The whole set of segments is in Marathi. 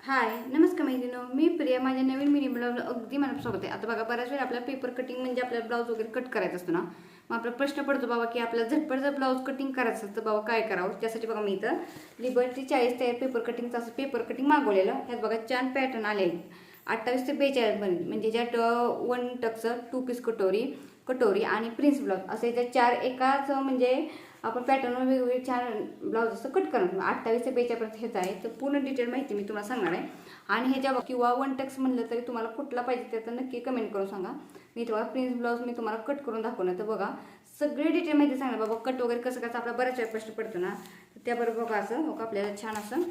हाय, नमस्कार मैत्रिणींनो. मी प्रिया. माझ्या नवीन मिनी ब्लाऊजला अगदी मनापासून स्वागत आहे. आता बघा, बऱ्याच वेळा आपल्याला पेपर कटिंग म्हणजे आपल्याला ब्लाऊज वगैरे कट करायचा असतो ना. मग आपला प्रश्न पडतो बाबा की आपल्याला झटपट जर ब्लाऊज कटिंग करायचं असतं बाबा काय करावं. त्यासाठी बघा मी इथं लिबर्टी 40 तयार पेपर कटिंगचं असं पेपर कटिंग मागवलेलं. ह्यात बघा छान पॅटर्न आले आहेत. 28 ते 42 पर्यंत, म्हणजे ज्यात वन टक्सर, 2 पीस कटोरी आणि प्रिन्स ब्लाऊज असे ज्या 4 एकाच म्हणजे आपण पॅटर्नवर वेगवेगळे छान ब्लाऊज असं कट करणार. 28 ते 42 पर्यंत ह्याचं आहे. तर पूर्ण डिटेल माहिती मी तुम्हाला सांगणार आहे. आणि ह्याच्या किंवा वन टक्स म्हणलं तरी तुम्हाला कुठला पाहिजे त्याचं नक्की कमेंट करून सांगा. मी तुम्हाला प्रिन्स ब्लाऊज मी तुम्हाला कट करून दाखवणार. तर बघा, सगळी डिटेल माहिती सांगणार बाबा. कट वगैरे कसं करायचं आपला बऱ्याच वेळ प्रश्न पडतो ना. तर त्याबरोबर बघा असं बघा आपल्याला छान असं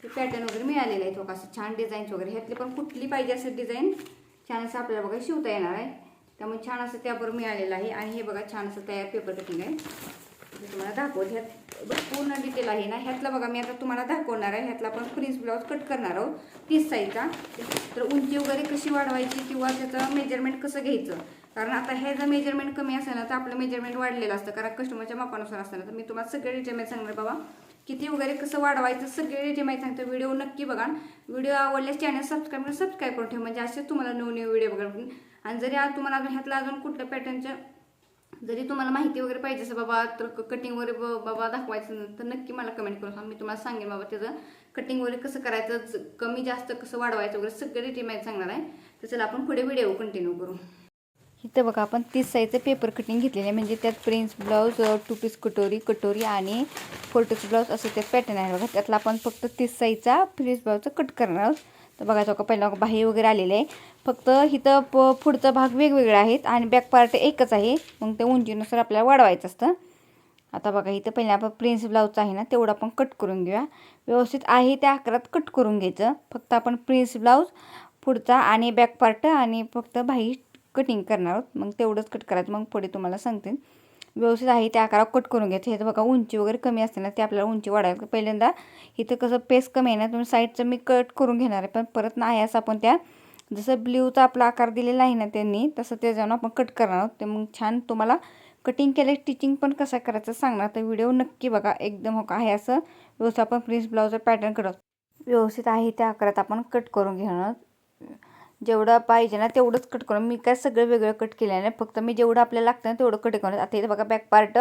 पॅटर्न वगैरे मिळालेलं आहे. बघा असं छान डिझाईन्स वगैरे ह्यातली पण कुठली पाहिजे असं डिझाईन छान असं आपल्याला बघा शिवता येणार आहे. त्यामुळे छान असं त्याबरोबर मिळालेलं आहे. आणि हे बघा छान असं तयार पेपर कटिंग आहे. मी तुम्हाला दाखवत ह्यात पूर्ण डिटेल आहे ना. ह्यातला बघा मी आता तुम्हाला दाखवणार आहे. ह्यातला आपण प्रिन्स ब्लाऊज कट करणार आहोत 30 साईजचा. तर उंची वगैरे कशी वाढवायची किंवा त्याचं मेजरमेंट कसं घ्यायचं. कारण आता हे जर मेजरमेंट कमी असेल ना तर आपलं मेजरमेंट वाढलेलं असतं, कारण कस्टमरच्या मापानुसार असतं ना. तर मी तुम्हाला सगळे डिटेल माहिती सांगणार बाबा. किती वगैरे कसं वाढवायचं सगळे डिटेल माहिती सांगतो. व्हिडिओ नक्की बघा. व्हिडिओ आवडल्यास चॅनल सबस्क्राईब करून ठेवा, म्हणजे असेच तुम्हाला नवीन व्हिडिओ बघा. आणि जरी आज तुम्हाला अजून ह्यातला अजून कुठल्या पॅटर्नच्या जरी तुम्हाला माहिती वगैरे पाहिजे असेल बाबा, तर कटिंग वगैरे बाबा दाखवायचं तर नक्की मला कमेंट करून सांगा. मी तुम्हाला सांगेन बाबा त्याचं कटिंग वगैरे कसं करायचं, कमी जास्त कसं वाढवायचं वगैरे सगळं डिटेल माहिती सांगणार आहे. तर चला आपण पुढे व्हिडिओ कंटिन्यू करू. इथं बघा आपण 30 साईजचं पेपर कटिंग घेतलेलं आहे, म्हणजे त्यात प्रिन्स ब्लाऊज, 2 पीस कटोरी आणि 4 टक्स ब्लाऊज असं त्यात पॅटर्न आहे बघा. त्यातला आपण फक्त 30 साईजचा प्रिन्स ब्लाऊजचं कट करणार आहोत. तर बघायचं का पहिला बाही वगैरे आलेले आहे. फक्त इथं पुढचा भाग वेगवेगळा आहेत आणि बॅक पार्ट एकच आहे. मग ते उंचीनुसार आपल्याला वाढवायचं असतं. आता बघा इथं पहिला आपण प्रिन्स ब्लाऊजचं आहे ना तेवढं आपण कट करून घेऊया. व्यवस्थित आहे त्या आकारात कट करून घ्यायचं. फक्त आपण प्रिन्स ब्लाऊज पुढचा आणि बॅक पार्ट आणि फक्त बाही कटिंग करणार आहोत. मग तेवढंच कट करायचं. मग पुढे तुम्हाला सांगते. व्यवस्थित आहे त्या आकारात कट करून घ्यायचं. हे तर बघा उंची वगैरे कमी असते ना, ते आपल्याला उंची वाढायला पहिल्यांदा इथं कसं पेस कमी आहे ना, तुम्ही साईडचं मी कट करून घेणार आहे. पण परत नाही असं आपण त्या जसं ब्ल्यूचा आपला आकार दिलेला आहे ना त्यांनी, तसं ते जाऊन आपण कट करणार आहोत. ते मग छान तुम्हाला कटिंग केलं स्टिचिंग पण कसं करायचं सांगणार. तर व्हिडिओ नक्की बघा. एकदम हो का आहे असं व्यवस्थित आपण प्रिन्स ब्लाऊजचा पॅटर्न करत व्यवस्थित आहे त्या आकारात आपण कट करून घेणार. जेवढं पाहिजे ना तेवढंच कट करून, मी काय सगळं वेगळं कट केलं नाही. फक्त मी जेवढं आपल्याला लागतं ना तेवढं कट करून. आता इथे बघा बॅक पार्ट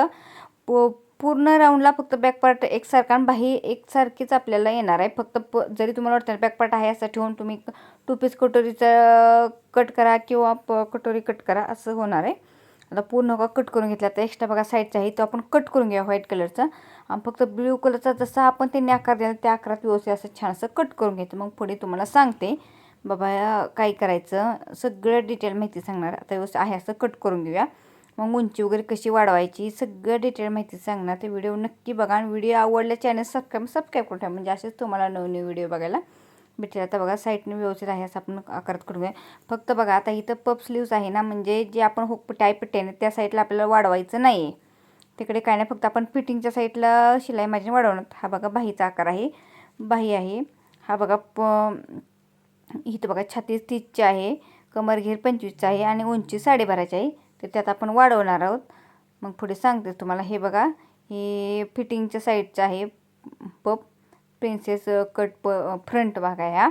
पूर्ण राऊंडला फक्त बॅक पार्ट एकसारखा आणि बाही एकसारखीच आपल्याला येणार आहे. फक्त जरी तुम्हाला वाटतं बॅक पार्ट आहे असं ठेवून तुम्ही 2 पीस कटोरीचं कट करा किंवा कटोरी कट करा असं होणार आहे. आता पूर्ण का कट करून घेतला. आता एक्स्ट्रा बघा साईडचा आहे तो आपण कट करून घ्या व्हाईट कलरचा. आणि फक्त ब्ल्यू कलरचा जसा आपण त्यांनी आकार दिला त्या आकारात व्यवस्थित असं छान असं कट करून घ्यायचं. मग पुढे तुम्हाला सांगते बाबा काय करायचं, सगळं डिटेल माहिती सांगणार. आता व्यवस्थित आहे असं कट करून घेऊया. मग उंची वगैरे कशी वाढवायची सगळं डिटेल माहिती सांगणार. ते व्हिडिओ नक्की बघा. आणि व्हिडिओ आवडल्या चॅनल सबस्क्राईब करून ठेवा, म्हणजे असेच तुम्हाला नवीन व्हिडिओ बघायला भेटेल. आता बघा साईडने व्यवस्थित आहे असं आपण आकारात करून घ्या. फक्त बघा आता इथं पफ स्लीव्स आहे ना, म्हणजे जे आपण हुक टायपट्टी आहे ना त्या साईडला आपल्याला वाढवायचं नाही आहे. तिकडे काय नाही, फक्त आपण फिटिंगच्या साईडला शिलाई मार्जिन वाढवणार. हा बघा बाहीचा आकार आहे, बाही आहे. हा बघा इथं बघा छाती 30ची आहे, कमर घेर 25चा आहे आणि उंची 12.5ची आहे. तर त्यात आपण वाढवणार आहोत. मग पुढे सांगते तुम्हाला. हे बघा हे फिटिंगच्या साईडचं आहे पप प्रिन्सेस कट फ्रंट भाग आहे हा.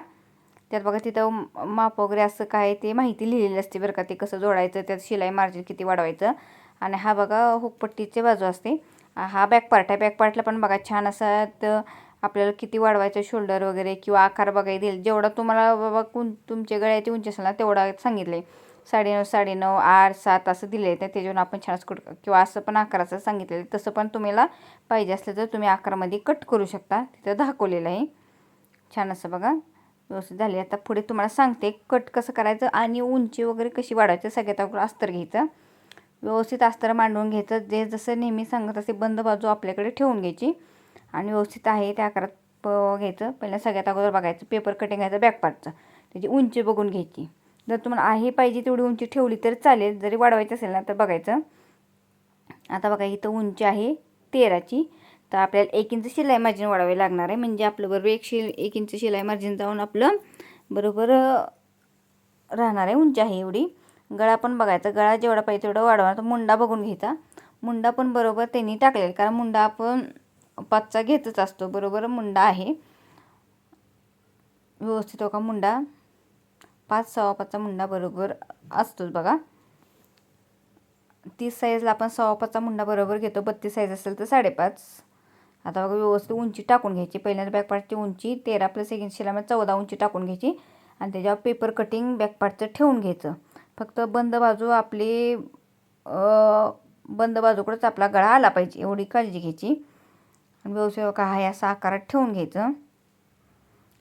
त्यात बघा तिथं माप वगैरे असं काय ते माहिती लिहिलेली असते बरं का. ते कसं जोडायचं, त्यात शिलाई मार्जिन किती वाढवायचं. आणि हा बघा हुकपट्टीची बाजू असते. हा बॅक पार्ट आहे. बॅक पार्टला पण बघा छान असा आपल्याला किती वाढवायचं शोल्डर वगैरे किंवा आकार बघायला देईल. जेवढा तुम्हाला बाबा तुमच्या गळ्याची उंची असेल ना तेवढा सांगितलं आहे. 9.5, 9.5, 8, 7 असं दिलं आहे. त्याच्यावरून आपण छान कट किंवा असं पण आकाराचं सांगितलेलं आहे. तसं पण तुम्हाला पाहिजे असलं तर तुम्ही आकारामध्ये कट करू शकता. तिथं दाखवलेलं आहे छान असं बघा. व्यवस्थित झाले. आता पुढे तुम्हाला सांगते कट कसं करायचं आणि उंची वगैरे कशी वाढवायचं. सगळ्यात अगोदर अस्तर घ्यायचं, व्यवस्थित अस्तर मांडून घ्यायचं. जे जसं नेहमी सांगत असे बंद बाजू आपल्याकडे ठेवून घ्यायची आणि व्यवस्थित आहे त्या आकारात घ्यायचं. पहिल्या सगळ्यात अगोदर बघायचं पेपर कटिंग घ्यायचं बॅक पार्टचं, त्याची उंची बघून घ्यायची. जर तुम्हाला आहे पाहिजे तेवढी उंची ठेवली तर चालेल, जरी वाढवायची असेल ना तर बघायचं. आता बघा इथं उंची आहे 13ची. तर आपल्याला 1 इंच शिलाई मार्जिन वाढवावी लागणार आहे, म्हणजे आपलं बरोबर 1 इंच शिलाई मार्जिन जाऊन आपलं बरोबर राहणार आहे. उंची आहे एवढी. गळा पण बघायचा, गळा जेवढा पाहिजे तेवढा वाढवणार. तर मुंडा बघून घ्यायचा. मुंडा पण बरोबर त्यांनी टाकलेला, कारण मुंडा आपण 5चा घेतच असतो. बरोबर मुंडा आहे. व्यवस्थित का मुंडा 5 सव्वा मुंडा बरोबर असतोच बघा. 30 साईजला आपण 1.25 मुंडा बरोबर घेतो. 32 साईज असेल तर 5.5. आता बघा व्यवस्थित उंची टाकून घ्यायची. पहिल्यांदा बॅकपार्टची उंची 13 प्लस 1 शिलाईमध्ये 14 उंची टाकून घ्यायची आणि त्याच्यावर पेपर कटिंग बॅकपार्टचं ठेवून घ्यायचं. फक्त बंद बाजू आपली बंद बाजूकडेच आपला गळा आला पाहिजे एवढी काळजी घ्यायची. आणि व्यवस्थित का आहे असा आकारात ठेवून घ्यायचं.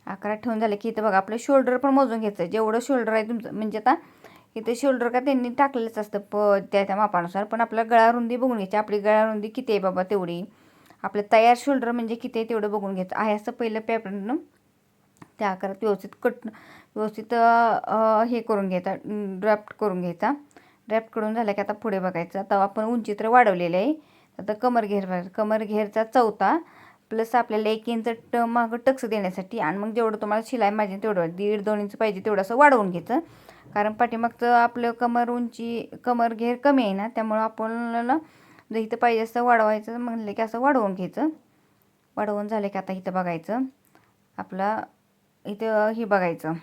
आकारात ठेवून झालं की इथं बघा आपलं शोल्डर पण मोजून घ्यायचं. जेवढं शोल्डर आहे तुमचं, म्हणजे आता इथे शोल्डर का त्यांनी टाकलेलंच असतं त्या मापानुसार, पण आपला गळा रुंदी बघून घ्यायची. आपली गळा रुंदी किती आहे बाबा तेवढी, आपलं तयार शोल्डर म्हणजे किती आहे तेवढं बघून घ्यायचं. आहे असं पहिलं पॅटर्न त्या आकारात व्यवस्थित हे करून घ्यायचा, ड्राफ्ट करून घ्यायचा. ड्राफ्ट करून झाला की आता पुढे बघायचं. आता आपण उंची तर वाढवलेली आहे. आता कमर घेरचा 4था प्लस आपल्याला 1 इंच मागं टक्स देण्यासाठी, आणि मग जेवढं तुम्हाला शिलाई मार्जिन तेवढं 1.5-2 इंच पाहिजे तेवढं असं वाढवून घ्यायचं. कारण पाठीमागचं आपलं कमर घेर कमी आहे ना, त्यामुळं आपल्याला जर इथं पाहिजे असं वाढवायचं म्हणलं की असं वाढवून घ्यायचं. वाढवून झालं की आता इथं बघायचं. आपला इथं हे बघायचं,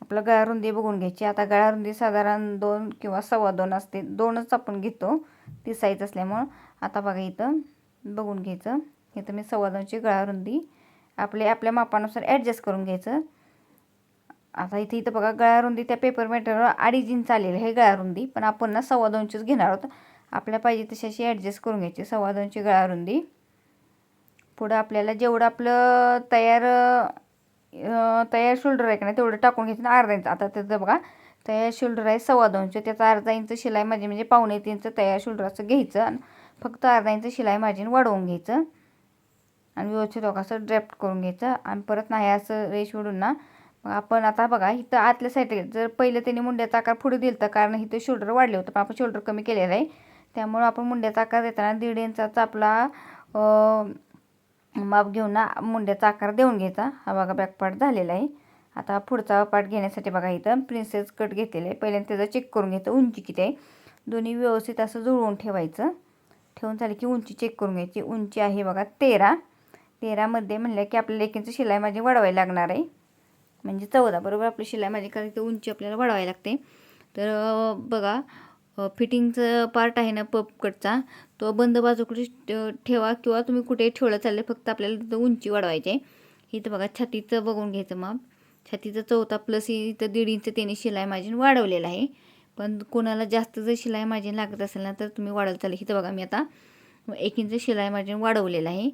आपलं गळा रुंदी बघून घ्यायची. आता गळा रुंदी साधारण 2 किंवा 2.25 असते. 2च आपण घेतो ती साईज असल्यामुळं. आता बघा इथं बघून घ्यायचं. इथं मी 2.25ची गळा रुंदी आपल्या मापानुसार ॲडजस्ट करून घ्यायचं. आता इथं बघा गळा रुंदी त्या पेपर मॅटरवर 2.5 इंच आलेलं आहे गळा रुंदी, पण आपण ना 2.25च घेणार आहोत. आपल्या पाहिजे तशी अशी ॲडजस्ट करून घ्यायची 2.25ची गळा रुंदी. पुढं आपल्याला जेवढं आपलं तयार शोल्डर आहे का नाही तेवढं टाकून घ्यायचं ना, अर्धा इंच. आता त्याचं बघा तयार शोल्डर आहे 2.25, त्याचा अर्धा इंच शिलाई मार्जिन म्हणजे 1.25 इंच तयार शोल्डर असं घ्यायचं आणि फक्त अर्धा इंच शिलाई मार्जिन वाढवून घ्यायचं आणि व्यवस्थित असं ड्राफ्ट करून घ्यायचं. आणि परत नाही असं रेश ओढून ना मग आपण आता बघा इथं आतल्या साईडला जर पहिलं त्यांनी मुंड्याचा आकार पुढे दिलं कारण इथं शोल्डर वाढले होतं, पण आपण शोल्डर कमी केलेलं आहे. त्यामुळं आपण मुंड्याचा आकार देताना 1.5 इंचाचा आपला माप घेऊन ना मुंड्याचा आकार देऊन घ्यायचा. हा बघा बॅक पार्ट झालेला आहे. आता पुढचा पार्ट घेण्यासाठी बघा इथं प्रिन्सेस कट घेतलेलं आहे. पहिल्यांदा त्याचं चेक करून घ्यायचं उंची किती आहे. दोन्ही व्यवस्थित असं जुळवून ठेवायचं. ठेवून झालं की उंची चेक करून घ्यायची. उंची आहे बघा 13मध्ये म्हणलं की आपल्याला 1 इंच शिलाई माझी वाढवायला लागणार आहे, म्हणजे 14 बरोबर आपली शिलाई माझी, कारण इथं उंची आपल्याला वाढवायला लागते. तर बघा फिटिंगचं पार्ट आहे ना पप कटचा, तो बंद बाजूकडे ठेवा किंवा तुम्ही कुठेही ठेवलं चालेल, फक्त आपल्याला तिथं उंची वाढवायची आहे. इथं बघा छातीचं बघून घ्यायचं माप. छातीचं 14 प्लस इथं 1.5 इंच त्याने शिलाई मार्जिन वाढवलेलं आहे. पण कोणाला जास्त जर शिलाई मार्जिन लागत असेल ना तर तुम्ही वाढवलं चालेल. इथं बघा मी आता 1 इंच शिलाई मार्जिन वाढवलेलं आहे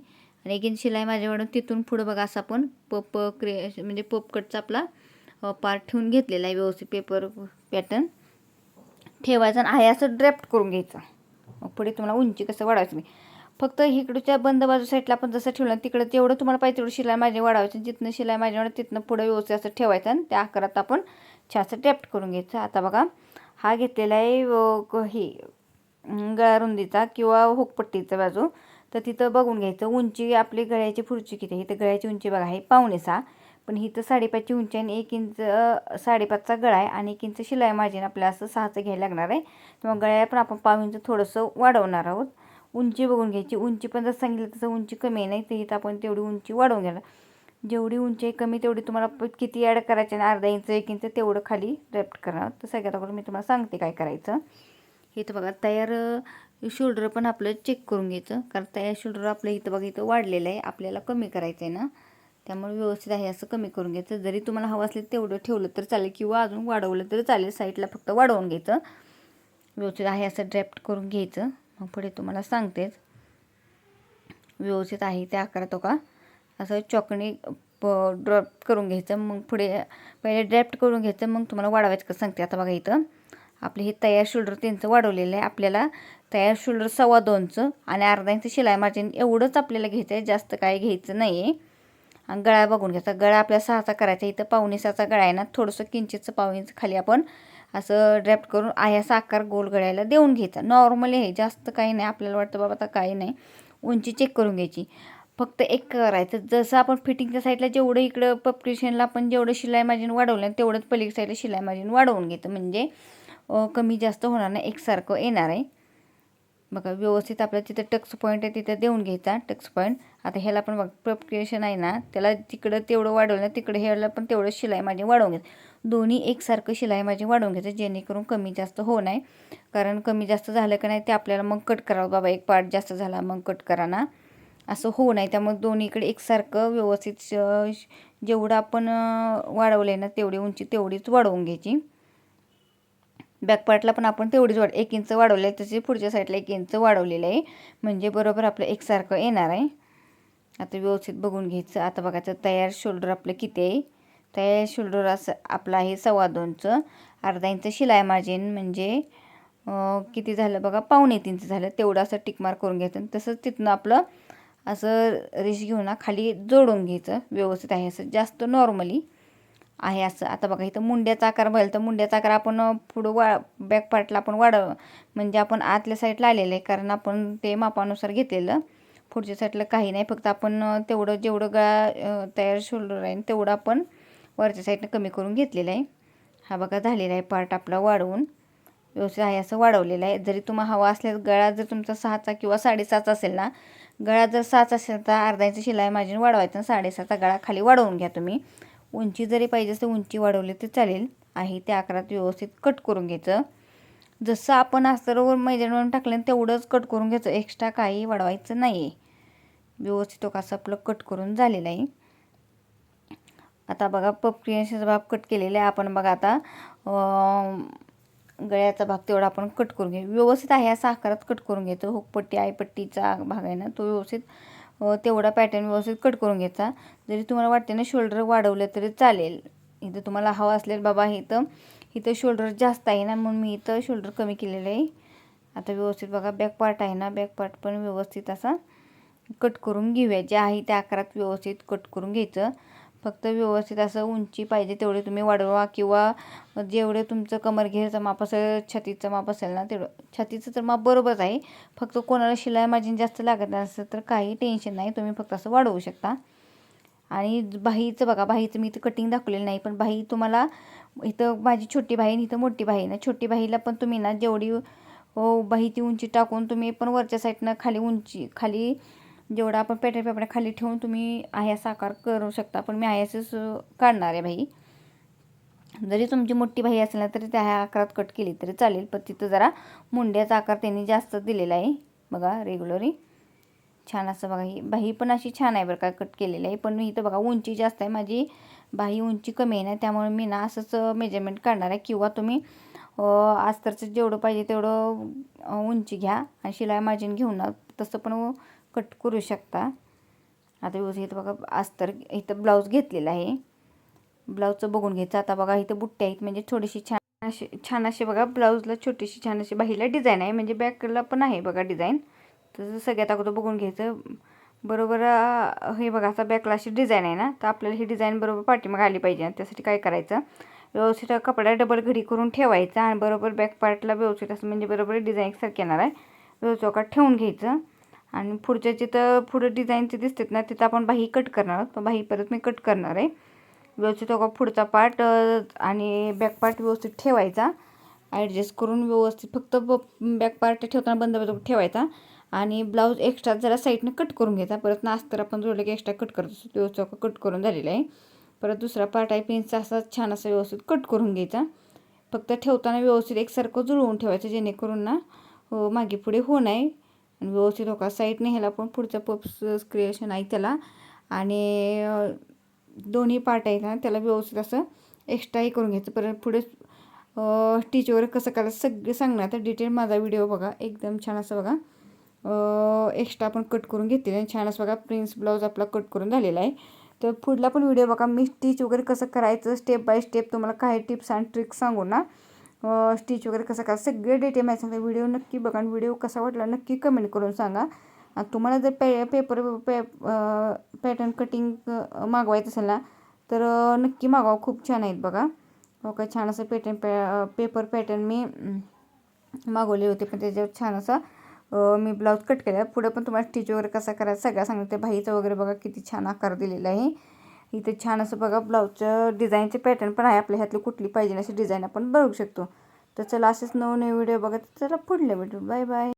आणि 1 इंच शिलाई मार्जिन वाढवून तिथून पुढं बघा असं आपण म्हणजे पप कटचा आपला पार्ट ठेवून घेतलेला आहे. व्यवस्थित पेपर पॅटर्न ठेवायचं आणि आहे असं ड्राफ्ट करून घ्यायचं. मग पुढे तुम्हाला उंची कसं वाढवायचं नाही, फक्त इकडच्या बंद बाजू साईडला आपण जसं ठेवलं तिकडं जेवढं तुम्हाला पाहिजे तेवढं शिलाई मार्जिन वाढवायचं. जिथनं शिलाई मार्जिन वाढवं तिथनं पुढं व्यवस्थित असं ठेवायचं आणि त्या आकारात आपण छान ड्राफ्ट करून घ्यायचं. आता बघा हा घेतलेला आहे हे गळा रुंदीचा किंवा हुकपट्टीचा बाजू, तर तिथं बघून घ्यायचं उंची आपली गळ्याची पुढची किती आहे. इथं गळ्याची उंची बघा आहे 5.5, पण इथं 5.5ची उंची आणि 1 इंच 5.5चा गळा आहे आणि 1 इंच शिलाई मार्जिन आपल्याला असं 6चं घ्यायला लागणार आहे. तेव्हा गळ्याला पण आपण 5 इंच थोडंसं वाढवणार आहोत. उंची बघून घ्यायची. उंची पण जसं सांगितलं तसं उंची कमी नाही, तर इथं आपण तेवढी उंची वाढवून घ्यायला. जेवढी उंची आहे कमी तेवढी तुम्हाला किती ॲड करायची आणि अर्धा इंच 1 इंच तेवढं खाली ड्राफ्ट करणार. तर सगळ्यात अगोदर मी तुम्हाला सांगते काय करायचं. इथं बघा तयार शोल्डर पण आपलं चेक करून घ्यायचं, कारण तयार शोल्डर आपलं इथं बघा इथं वाढलेलं आहे, आपल्याला कमी करायचं आहे ना, त्यामुळे व्यवस्थित आहे असं कमी करून घ्यायचं. जरी तुम्हाला हवं असले तेवढं ठेवलं तर चालेल किंवा अजून वाढवलं तरी चालेल. साईडला फक्त वाढवून घ्यायचं. व्यवस्थित आहे असं ड्राफ्ट करून घ्यायचं. मग पुढे तुम्हाला सांगतेच व्यवस्थित आहे त्या आकारात का असं चॉकनी ड्राफ्ट करून घ्यायचं. मग पुढे पहिले ड्राफ्ट करून घ्यायचं, मग तुम्हाला वाढवायचं कसं सांगते. आता बघा इथं आपले हे तयार शोल्डर त्यांचं वाढवलेलं आहे. आपल्याला तयार शोल्डर 2.25 आणि अर्धा इंच शिलाई मार्जिन एवढंच आपल्याला घ्यायचं आहे, जास्त काय घ्यायचं नाही आहे. आणि गळा बघून घ्यायचा. गळा आपल्या 6चा करायचा. इथं 5.5चा गळा आहे ना, थोडंसं किंचितचं 1.5 इंच खाली आपण असं ड्राफ्ट करून आहे असा आकार गोल गळ्याला देऊन घ्यायचा. नॉर्मली आहे, जास्त काही नाही. आपल्याला वाटतं बाबा आता काही नाही. उंची चेक करून घ्यायची. फक्त एक करायचं, जसं आपण फिटिंगच्या साईडला जेवढं इकडं पपटिशनला आपण जेवढं शिलाई मार्जिन वाढवलं तेवढंच पलीकडे साईडला शिलाई मार्जिन वाढवून घ्यायचं, म्हणजे कमी जास्त होणार नाही, एकसारखं येणार आहे. बघा व्यवस्थित आपल्याला तिथं टक्स पॉईंट आहे तिथं देऊन घ्यायचा टक्स पॉईंट. आता ह्याला पण बघा पफ क्रिएशन आहे ना, त्याला तिकडं तेवढं वाढवलं तिकडे ह्याला पण तेवढं शिलाई माझी वाढवून घ्यायचं. दोन्ही एकसारखं शिलाई माझी वाढवून घ्यायचं जेणेकरून कमी जास्त हो नाही. कारण कमी जास्त झालं का नाही ते आपल्याला मग कट करावं, बाबा एक पार्ट जास्त झाला मग कट करा ना, असं होऊ नये. त्यामुळे दोन्हीकडे एकसारखं व्यवस्थित जेवढं आपण वाढवलं आहे ना तेवढी उंची तेवढीच वाढवून घ्यायची. बॅक पार्टला पण आपण तेवढीच 1 इंच वाढवलं आहे, तसे पुढच्या साईडला 1 इंच वाढवलेलं आहे म्हणजे बरोबर आपलं एकसारखं येणार आहे. आता व्यवस्थित बघून घ्यायचं. आता बघायचं तयार शोल्डर आपलं किती आहे. तयार शोल्डर असं आपलं आहे 2.25 अर्धा इंच शिलाई मार्जिन म्हणजे किती झालं बघा 2.25 इंच झालं. तेवढं असं टिक मार्क करून घ्यायचं. तसंच तिथनं आपलं असं रेष घेऊन ना खाली जोडून घ्यायचं. व्यवस्थित आहे असं जास्त नॉर्मली आहे असं. आता बघा इथं मुंड्याचा आकार बघायला तर मुंड्याचा आकार आपण पुढं बॅक पार्टला आपण म्हणजे आपण आतल्या साईडला आलेलं आहे कारण आपण ते मापानुसार घेतलेलं. पुढच्या साईडला काही नाही, फक्त आपण तेवढं जेवढं गळा तयार शोल्डर आहे तेवढं आपण वरच्या साईडनं कमी करून घेतलेलं आहे. हा बघा झालेला आहे पार्ट आपला वाढवून व्यवस्थित आहे असं वाढवलेलं आहे. जरी तुम्हाला हवा असल्यास गळा जर तुमचा 6चा किंवा 7.5चा असेल ना, गळा जर 6चा असेल तर अर्धा इंच शिलाई मार्जिन वाढवायचं, 7.5चा गळा खाली वाढवून घ्या तुम्ही. उंची जरी पाहिजे तर उंची वाढवली तर चालेल. आहे त्या आकारात व्यवस्थित कट करून घ्यायचं. जसं आपण अस्तरवर मेजरमेंट टाकलं तेवढंच कट करून घ्यायचं, एक्स्ट्रा काही वाढवायचं नाही आहे. व्यवस्थित असं आपलं कट करून झालेलं आहे. आता बघा पफ क्रिएशनचा भाग कट केलेला आहे आपण. बघा आता गळ्याचा भाग तेवढा आपण कट करून घेऊ. व्यवस्थित आहे असा आकारात कट करून घ्यायचं. हुकपट्टी आयपट्टीचा भाग आहे ना तो व्यवस्थित तेवढा पॅटर्न व्यवस्थित कट करून घ्यायचा. जरी तुम्हाला वाटते ना शोल्डर वाढवलं तरी चालेल. इथं तुम्हाला हवा असलेलं बाबा इथं शोल्डर जास्त आहे ना म्हणून मी इथं शोल्डर कमी केलेलं आहे. आता व्यवस्थित बघा बॅक पार्ट आहे ना, बॅक पार्ट पण व्यवस्थित असा कट करून घेऊया. जे आहे त्या आकारात व्यवस्थित कट करून घ्यायचं. फक्त व्यवस्थित असं उंची पाहिजे तेवढे तुम्ही वाढवा किंवा जेवढे तुमचं कमरघेरचं माप असेल, छातीचं माप असेल ना तेवढं. छातीचं तर माप बरोबरच आहे, फक्त कोणाला शिलाई मार्जिन जास्त लागत असेल तर काही टेन्शन नाही, तुम्ही फक्त असं वाढवू शकता. आणि बाहीचं बघा, बाहीचं मी इथं कटिंग दाखवलेलं नाही, पण बाही तुम्हाला इथं माझी छोटी बाही आणि इथं मोठी बाही ना, छोटी बाहीला पण तुम्ही ना जेवढी बाहीची उंची टाकून तुम्ही पण वरच्या साईडनं खाली उंची खाली जेवढा आपण पॅटर्न पेपर खाली ठेवून तुम्ही आहे असा आकार करू शकता. पण मी आहे असंच काढणार आहे बाही. जरी तुमची मोठी बाही असेल ना तरी त्या आकारात कट केली तरी चालेल, पण तिथं जरा मुंड्याचा आकार त्यांनी जास्त दिलेला आहे. बघा रेग्युलरी छान असं बघा, ही बाही पण अशी छान आहे बरं का कट केलेलं आहे. पण मी इथं बघा उंची जास्त आहे, माझी बाही उंची कमी आहे ना, त्यामुळे मी ना असंच मेजरमेंट काढणार आहे. किंवा तुम्ही अस्तरचं जेवढं पाहिजे तेवढं उंची घ्या आणि शिलाई मार्जिन घेऊन ना तसं पण कट करू शकता. आता व्यवस्थित इथं बघा अस्तर इथं ब्लाऊज घेतलेला आहे. ब्लाऊजचं बघून घ्यायचं. आता बघा इथं बुट्ट्या आहेत म्हणजे थोडीशी छान अशी बघा ब्लाऊजला छोटीशी छान अशी बाहीला डिझाईन आहे, म्हणजे बॅकला पण आहे बघा डिझाईन. तसं सगळ्यात अगोदर बघून घ्यायचं बरोबर. हे बघा आता बॅकला अशी डिझाईन आहे ना, तर आपल्याला ही डिझाईन बरोबर पाठीमागे आली पाहिजे. त्यासाठी काय करायचं, व्यवस्थित कपडा डबल घडी करून ठेवायचा आणि बरोबर बॅक पार्टला व्यवस्थित असं म्हणजे बरोबर डिझाईन एकसारखी येणार आहे. व्यवस्थित ठेवून घ्यायचं आणि पुढच्या जिथं पुढं डिझाईनचे दिसतात ना तिथं आपण बाही कट करणार आहोत. तर बाही परत मी कट करणार आहे. व्यवस्थित पुढचा पार्ट आणि बॅक पार्ट व्यवस्थित ठेवायचा ॲडजस्ट करून. व्यवस्थित फक्त बॅक पार्ट ठेवताना बंद ठेवायचा आणि ब्लाऊज एक्स्ट्रा जरा साईडनं कट करून घ्यायचा. परत ना अस्तर आपण जोडलं की एक्स्ट्रा कट करतो, व्यवस्थित कट करून झालेला आहे. परत दुसरा पार्ट आहे पेन्सचा असा छान असा व्यवस्थित कट करून घ्यायचा. फक्त ठेवताना व्यवस्थित एकसारखं जुळवून ठेवायचं जेणेकरून ना मागे पुढे होऊ नये. आणि व्यवस्थित साईडने ह्याला पण पुढचं पफ्स क्रिएशन आहे त्याला आणि दोन्ही पार्ट आहे ना त्याला व्यवस्थित असं एक्स्ट्राही करून घ्यायचं. परत पुढे स्टिच वगैरे कसं करायचं सगळे सांगणार तर डिटेल माझा व्हिडिओ बघा. एकदम छान असं बघा एक्स्ट्रा आपण कट करून घेतलेलं आहे. छान असं बघा प्रिन्स ब्लाऊज आपला कट करून झालेला आहे. तर पुढला पण व्हिडिओ बघा. मी स्टिच वगैरे कसं करायचं स्टेप बाय स्टेप तुम्हाला काही टिप्स आणि ट्रिक्स सांगू ना, स्टिच वगैरे कसं करायचं सगळे डिटेल माहिती सांगते. व्हिडिओ नक्की बघा आणि व्हिडिओ कसा वाटला नक्की कमेंट करून सांगा. आणि तुम्हाला जर पॅटर्न कटिंग मागवायचं असेल ना तर नक्की मागवा, खूप छान आहेत बघा. काय छान असं पेपर पॅटर्न मी मागवले होते, पण त्याच्यावर छान असं मी ब्लाऊज कट केला. पुढे पण तुम्हाला स्टिच वगैरे कसा करायचं सगळं सांगते. बाहीचं वगैरे बघा किती छान आकार दिलेला आहे. इथे छान असं बघा ब्लाऊजचं डिझाईनचे पॅटर्न पण आहे. आपल्या ह्यातली कुठली पाहिजे अशी डिझाईन आपण बघू शकतो. तर चला असेच नवनवे व्हिडिओ बघा. चला पुढले व्हिडिओ. Bye bye.